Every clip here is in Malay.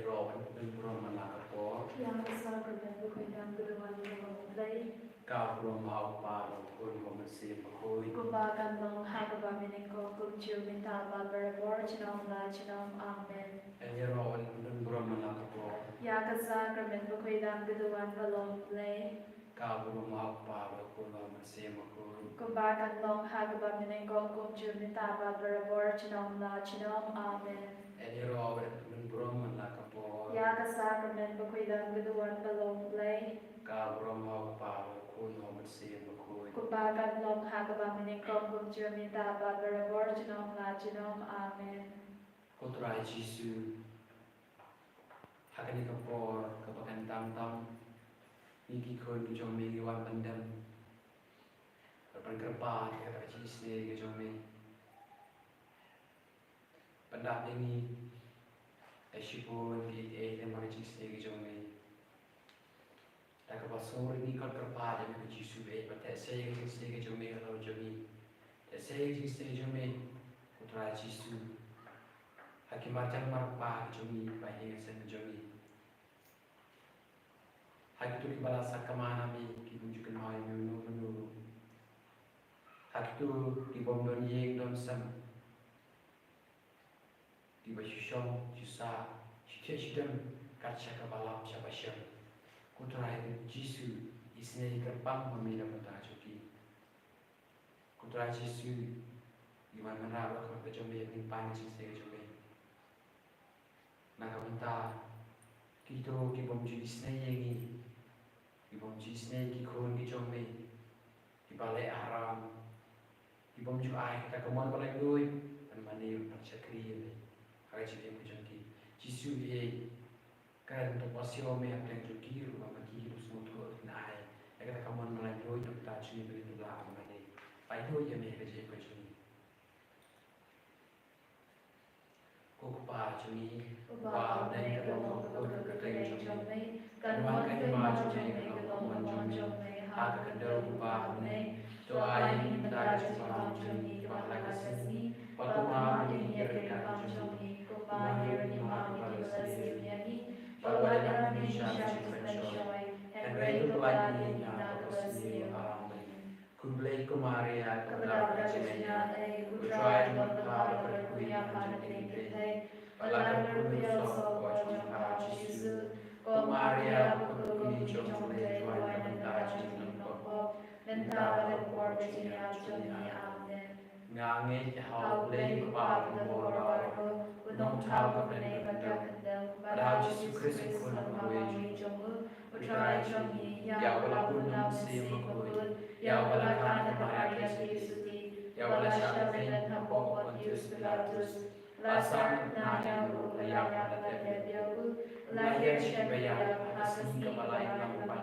Rowan Brum Malakapo, Yang Sacrament Bukidam Guduan Play, Gavrum Haupa, Kun Masi Makoi, Kubagan Long Hagabaminiko, Kulchu Mintaba Berebor, Chinom La Chinom, Amen. and Rowan Brum Malakapo, Yaga Sacrament Bukidam Guduan Play, Gavrum Haupa, Kun Masi Makoi, Kubagan Long Hagabaminiko, Kulchu Mintaba Berebor, Chinom La Chinom, Amen. and Rowan Brum Malakapo, Yaga Sacrament Bukidam Guduan Play, Gavrum Haupa, Kun Masi Makoi, Kubagan Long Hagabaminiko, Kulchu Mintaba Berebor, Chinom La Chinom, Amen. Kutrai Jisu, Hakani Kapor, Kapakan Tam Tam, Niki Kun Jomi Wan Bandam, Kapan Kerpa, Kata Jisne Jomi, Pandap ini, Eshipun di Lemar Jisne Jomi, Tak Kapasur ini Kau Kerpa Jomi Jisu, But saya Jisne Jomi Kalau Jomi, saya Jisne Jomi, Kutrai Jisu. Hakimarjan marpa Jomi bahinga sen Jomi. Hakitu di bala sakamana mi kibunjukan mai nunu. Hakitu di bomdon yeng don sam. Di bashishom jusa shiteshidam kacha kabalap shabasham. Kuturai Jisu isne kerpang mamina mata joki. Kuturai Jisu iman menara ke Jomi yang panas isne Jomi. Nakabanta kito kibom jisne yengi kibom jisne kikon kichome kibale haram kibom ju ai kita kemon balai doi dan mani percakri ni hari jadi kujanki jisu ye kan untuk pasio me apa yang tukiru mama kiru semua tu nai kita kemon balai doi untuk tak cuni begitu lah mani pai doi ye me kerja kujanki Kupa cumi, kupa dan kelong kupa keteng cumi, kanuan kema cumi kelong cumi, hak kedel kupa cumi, doa yang minta cuma cumi, kupa kasih, patuma yang kerja cumi, kupa yang dimam itu lesbi lagi, kupa yang Indonesia cuma dan itu lagi yang lesbi amen. Kublai kumaria kublai kacanya, kucai kublai berkuya pantai kita, balar berkuya so kucai Yesus, kumaria kublai jomle kuai nanta jini koko, nanta berkuar kacanya joni amen. Ngange hau blai kupa kumbora, unong tau kublai kendel, padahal Yesus Kristus pun mawai jomu, kucai jomi, ya walaupun nasi makut. Ya wala kana Maria Kristi, ya wala syafin nampo Pontius Pilatus, lasan nanya ya pada tebiaku, lahir syabaya hasin kebalai nampan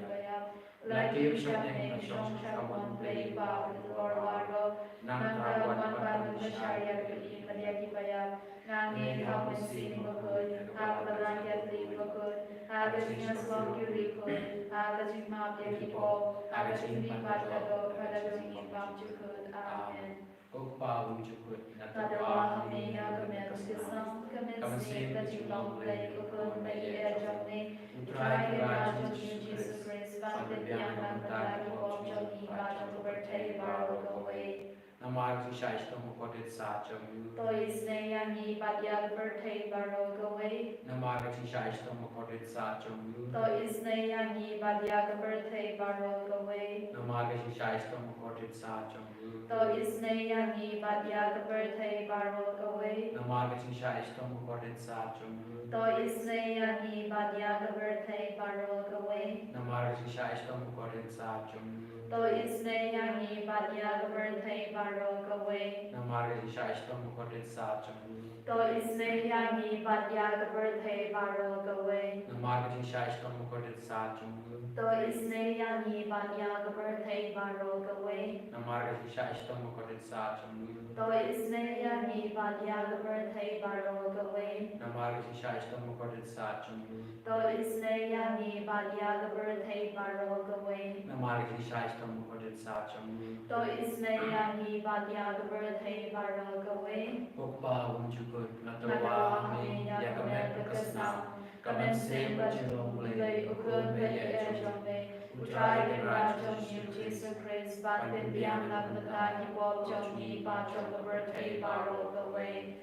bayam, lahir syabaya syong syakon play pa luar wargo, nang rawan pan syariat kali madiaki bayam, nangi hamun sin bakun, hak rakyat li bakun, agajing aswang kiri kun, agajing mabiyaki po, agajing Padado, agajing pamjukut, amen. Ukpa umjukut, natapa kami agamen sisam, kamen sin kajing long play kukun bayi ajamne, utrai rajin Jesus Christ, vandet yang nangkatagi pom jami bajang bertay baro kaway. Namar Jishai Stomo Kotit Sacham. To is Nayani Badia birthday baro kaway. Namar Jishai Stomo Kotit Sacham. To is Nayani Badia birthday baro kaway. Namar Jishai Stomo Kotit Sacham. To is Nayani Badia birthday baro kaway. Namar Jishai Stomo Kotit Sacham. To is Nayani Badia birthday baro kaway. Namar Jishai Stomo Kotit Sacham. To is Nayani Badia birthday baro kaway. Namar Jishai Stomo Kotit Sacham. To is Nayani Badia birthday baro kaway. Namar Jishai Stomo Kotit Sacham. To is Nayani Badia birthday baro kaway. Namar Jishai Stomo Kotit Sacham. To is Nayani Badia birthday baro kaway. Namar Jishai Stomo Kotit Sacham. To is Nayani Badia birthday Barogaway. Namargi Shaistam Kodit Sacham. To Isnayani Badyagabrathe Barogaway. Ukpa Unjukut Natawahame Natawahame Yakamet Yakamet Kasam. Kasnam. Kamen Sem Bajilong Lay Ukun Bay Ejome. Utrai Rajam Yu Jesus Christ Batin Biang Nagmata Yibop Jongi Bajong Birthday Barogaway.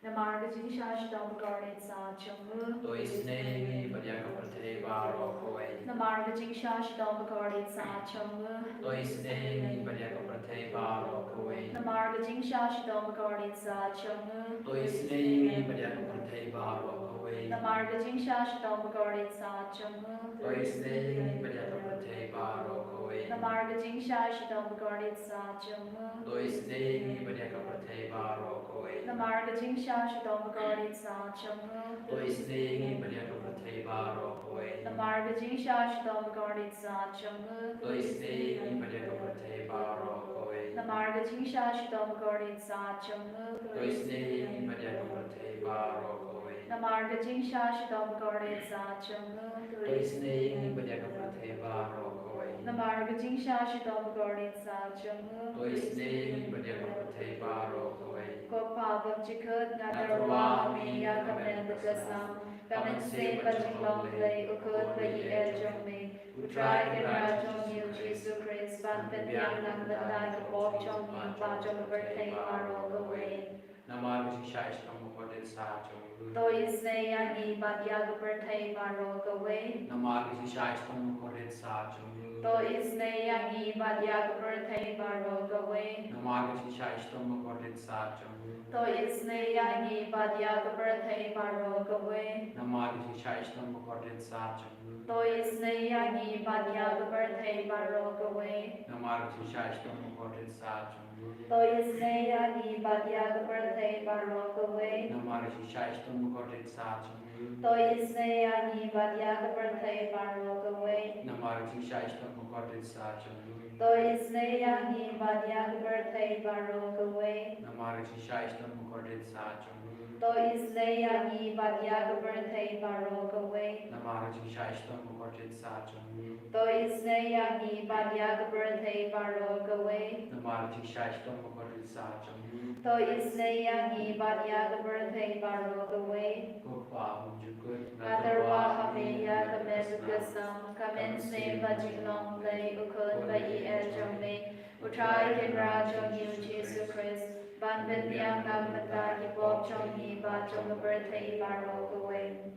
Namargati Shashtam Garden Sa Chungu. To Isnayani Badyakaprathe Barokaway. Namargati Shashtam Garden Sa Chungu. To Isnayani Badyakaprathe Barokaway. Namargati Shashtam Garden Sa Chungu. To Isnayani Badyakaprathe Barokaway. Namargati Shashtam Garden Sa Chungu. To Isnayani Badyakaprathe Barokaway. Namargati Shashtam Garden Sa Chungu. To Isnayani Badyakaprathe Barokaway. Namargati Shashtam Garden Sa Chungu. To Isnayani Badyakaprathe Barokaway. Namargati Shashtam Garden Sa Chungu. To Isnayani Badyakaprathe Barokaway. Namargati Shashtam Garden Sa Chungu. To Isnayani Badyakaprathe Barokaway. Namargati Shashtam Garden Sa Chungu. To Isnayani Badyakaprathe Barokaway. Namargati Shashtam Garden Sa Chungu. To Isnayani Badyakaprathe Barokaway. Kopabam Chikut Nadarwahami Yakamen Kasam. Kamen Se Bajilong Lay Ukut Bayi Ejome. Utrai Rajong Yu Jesus Christ Bantan Biang Nagmata Yibop Jongi Bajong Birthday Barogaway. Namargi Shaistam Kodit Sacham. To Isnayani Badyag Birthday Barogaway. Namargi Shaistam Kodit Sacham. To Isnayani Badyag Birthday Barogaway. Namargi Shaistam Kodit Sacham. To Isnayani Badyag Birthday Barogaway. Namargi Shaistam Kodit Sacham. To Isnayani Badyag Birthday Barogaway. Namargi Shaistam Kodit Sacham. To Isnayani Badyag Birthday Barogaway. Namargi Shaistam Kodit Sacham. To Isnayani Badyag Birthday Barogaway. Namargi Shaistam Kodit Sacham. To Isnayani Badyag Birthday Barogaway. Namargi Shaistam Kodit Sacham. To Isnayani Badyag Birthday Barogaway. Namargi Shaistam Kodit Sacham. To Isnayani Badyag Birthday Barogaway. Namargi Shaistam Kodit Sacham. To Isnayani Badyag Birthday Barogaway. Ukpa Unjukut Nadarwahame Yakamet Kasam. Kamen Se Bajilong Lay Ukun Bayi Ejome. Utrai Rajong Yu Jesus Christ. Banban Biang Nagmata Yibop Jongi Bajong Birthday Barogaway.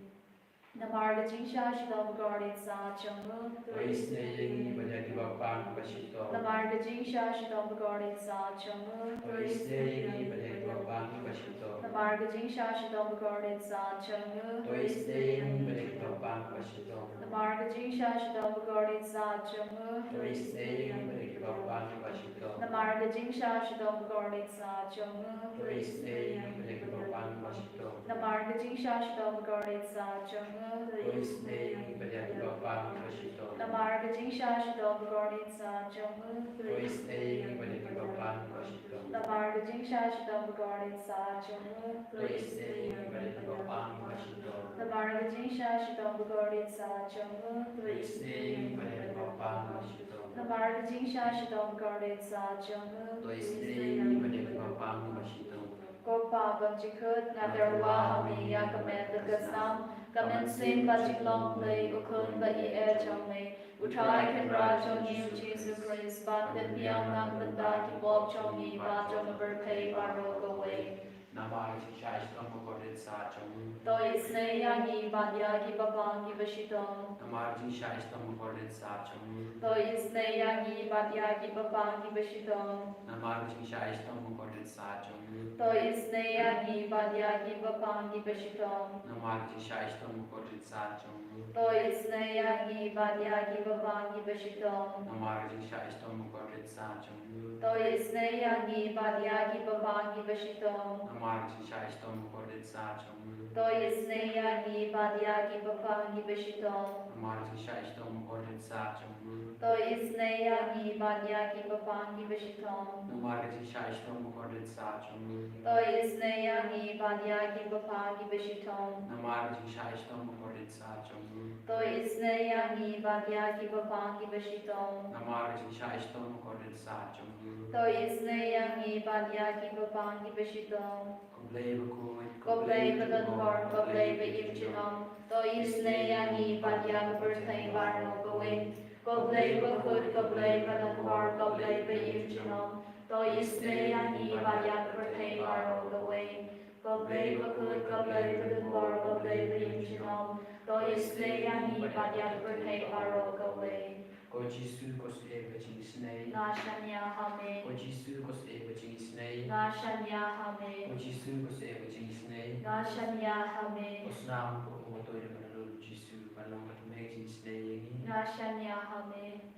Namargati Shashtam Garden Sa Chungu. To Isnayani Badyakapang Bashito. Namargati Shashtam Garden Sa Chungu. To Isnayani Badyakapang Bashito. Namargati Shashtam Garden Sa Chungu. To Isnayani Badyakapang Bashito. Namargati Shashtam Garden Sa Chungu. To Isnayani Badyakapang Bashito. Namargati Shashtam Garden Sa Chungu. To Isnayani Badyakapang Bashito. Namargati Shashtam Garden Sa Chungu. To Isnayani Badyakapang Bashito. Namargati Shashtam Garden Sa Chungu. To Isnayani Badyakapang Bashito. Namargati Shashtam Garden Sa Chungu. To Isnayani Badyakapang Bashito. Namargati Shashtam Garden Sa Chungu. To Isnayani Badyakapang Bashito. Namargati Shashtam Garden Sa Chungu. To Isnayani Badyakapang Bashito. Kopabam Chikut Nadarwahami Yakamet Kasam. Kamen Sim Bajilong Lay Ukun Bayi Ejome. Utrai Rajong Yu Jesus Christ Bantan Biang Nagmata Yibop Jongi Bajong Birthday Barogaway. Namargi Shaistam Kodit Sacham. To Isnayani Badyagi Babangi Bashitong. Namargi Shaistam Kodit Sacham. To Isnayani Badyagi Babangi Bashitong. Namargi Shaistam Kodit Sacham. To Isnayani Badyagi Babangi Bashitong. Namargi Shaistam Kodit Sacham. To Isnayani Badyagi Babangi Bashitong. Namargi Shaistam Kodit Sacham. To Isnayani Badyagi Babangi Bashitong. Namargi Shaistam Kodit Sacham. To Isnayani Badyagi Babangi Bashitong. Namargi Shaistam Kodit Sacham. To isneya ni badya ki papang ki bashitong. Numar ki shaishtom mukordit sa chungu. To isneya ni badya ki papang ki bashitong. Numar ki shaishtom mukordit sa chungu. To isneya ni badya ki papang ki bashitong. Numar ki shaishtom mukordit sa chungu. To isneya ni badya ki papang ki bashitong. Koblei bakut. Koblei badan kor koblei ba imchinong. To isneya ni badya berthai varno gawin. Koblei bakut koblei badan kor koblei ba imchinong. To isneya ni badya berthai varno gawin. Koblei bakut koblei badan kor koblei ba imchinong. To isneya ni badya berthai varno gawin. Ko Jisu ko se baching snei. Nashanya hame. Ko Jisu ko se baching snei. Nashanya hame. Ko Jisu ko se baching snei. Nashanya hame. Osnam ko mo to ile manalo Jisu balong kat me jing snei yengi. Nashanya hame.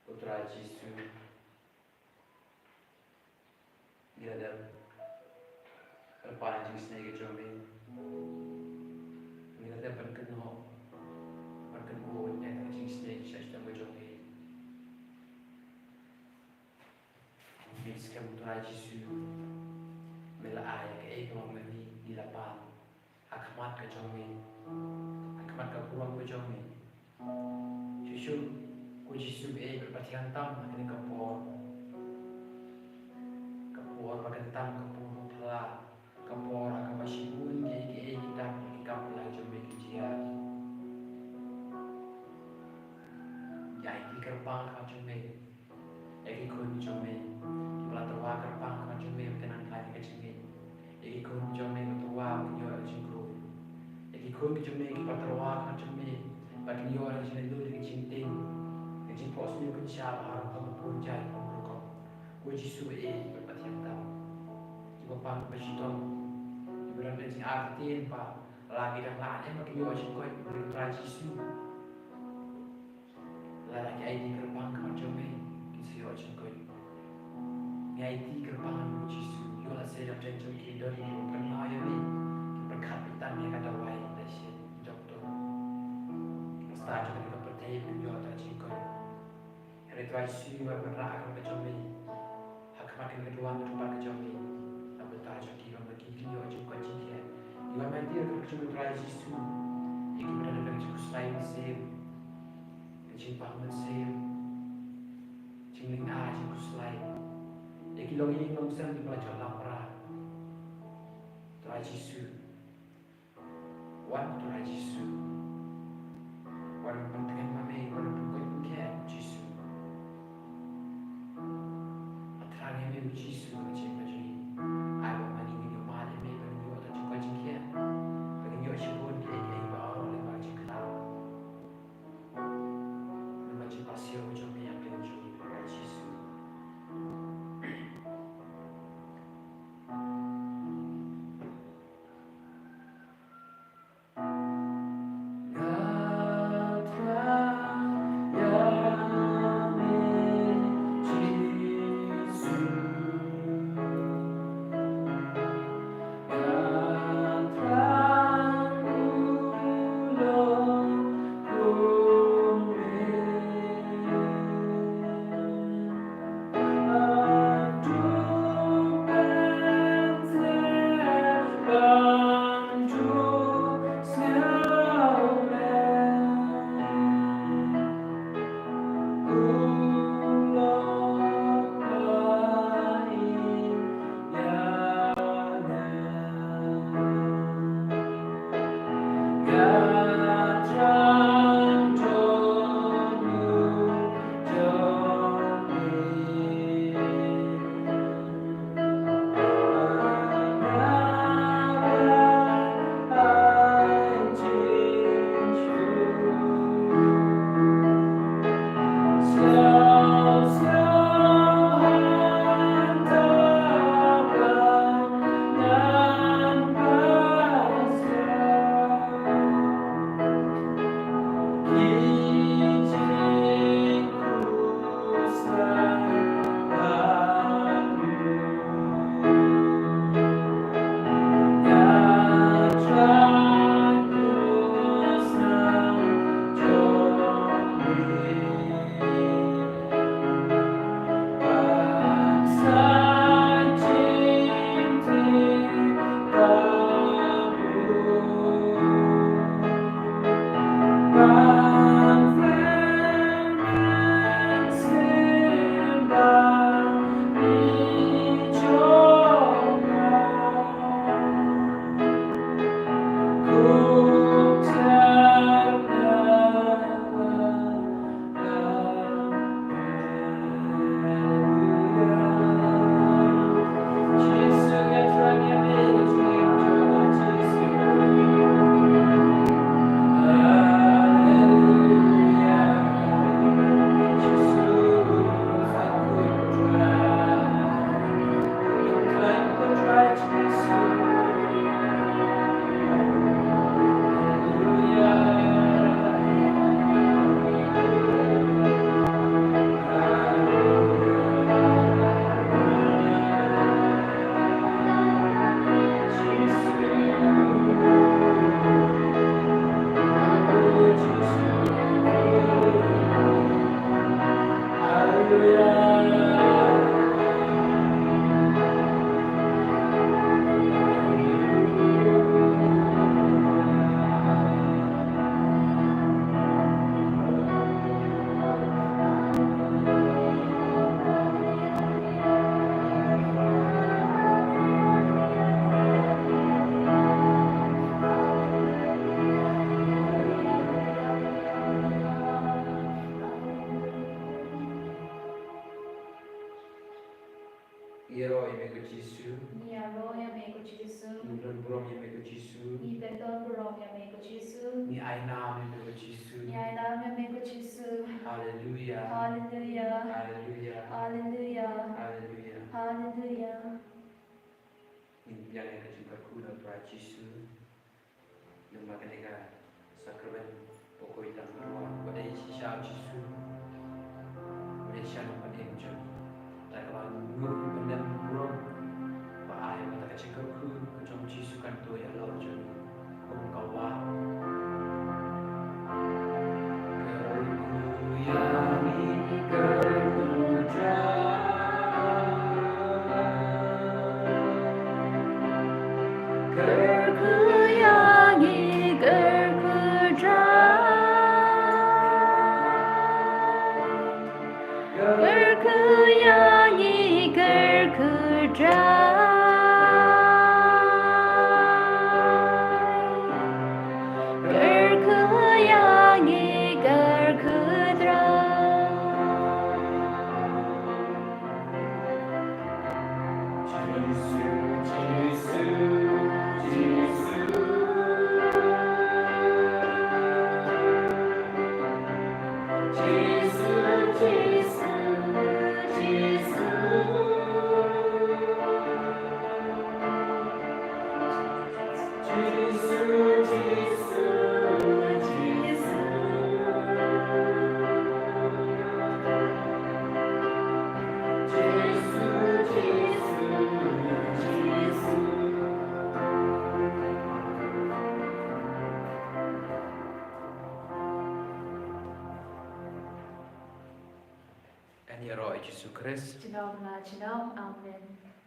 Putra Jisu. Gila Lepas jing snei ke jome. Gila perken ho. Perken bo ne tak jing snei shashtam ke jome. Bis kamu tuai Jisu mela ayah ke ego meni di lapan akmat ke jomi akmat ke puang ke jomi Jisu ku Jisu ke berpatihan tam ini kapor bagan tam kapur pala kapor akan masih pun ke kita kapur lagi jomi kijia ya ini gerbang ke jomi egi kun jomi Pela terwa gerbang kan cumi berkenan lagi ke cumi. Egi kun cumi terwa menyo cingku. Egi kun cumi pela terwa kan cumi bagi nyo ada cini dulu dengan cinting. Egi pos ni kun siapa harap kamu punjai kamu rokok. Kau Jisu berpatihan tahu. Jika pang bersitong, ibarat dengan artiin pa lagi dah lain bagi nyo cingkoi berkenan Jisu. Lagi ID gerbang kan cumi kisio cingkoi. Ngai ti gerbang Jisu yo la sedap dan jom ki dori ni pernah ya ni berkat pitan ni kata wai lesin doktor sta jo ni pertai ni yo ta chi ko hari tu Jisu wa berah kan ke jom ni hak makin kedua tu pa ke jom ni tapi ta jo ki ro ki yo jo ko chi ke yo ma dia ke jom tu Jisu iki berada dalam Jisu selain save chi pa men save Jingling a Jisu selain Eki long ini ngomong di pelajar lapar. Tuhan Yesus, wan Tuhan Yesus, wan penting mami, wan penting kian Yesus. Atrangnya mami Yesus macam macam. Aku mani ni rumah ni mami mani yo tak cukup kian. Bagi yo cukup dia bawa oleh macam kelar. Macam pasir macam yang kelenjung Tuhan Yesus. Iro Yemeko Jisu, Nia Roya Meko Jisu, Ni Don Brom Yemeko Jisu, Ni Beton Boromia Meko Jisu, Ni Ainam Yemeko Jisu. Ni Ainamia Meko Jisu. Hallelujah. Hallelujah. Hallelujah. Hallelujah. Hallelujah. Hallelujah. In biang yang kecil berkuda pra Jisu, Lumba kenega sakramen pokoi tang ruang pada isi syau Jisu, pada syau pada enjol. Tak kawan nur pendam burung, pa ayam kata kecil kerku, kecom Jisu kan tu ya laut jol, kawah. Kerku yang ini kerku Yesus Kristus. Amen.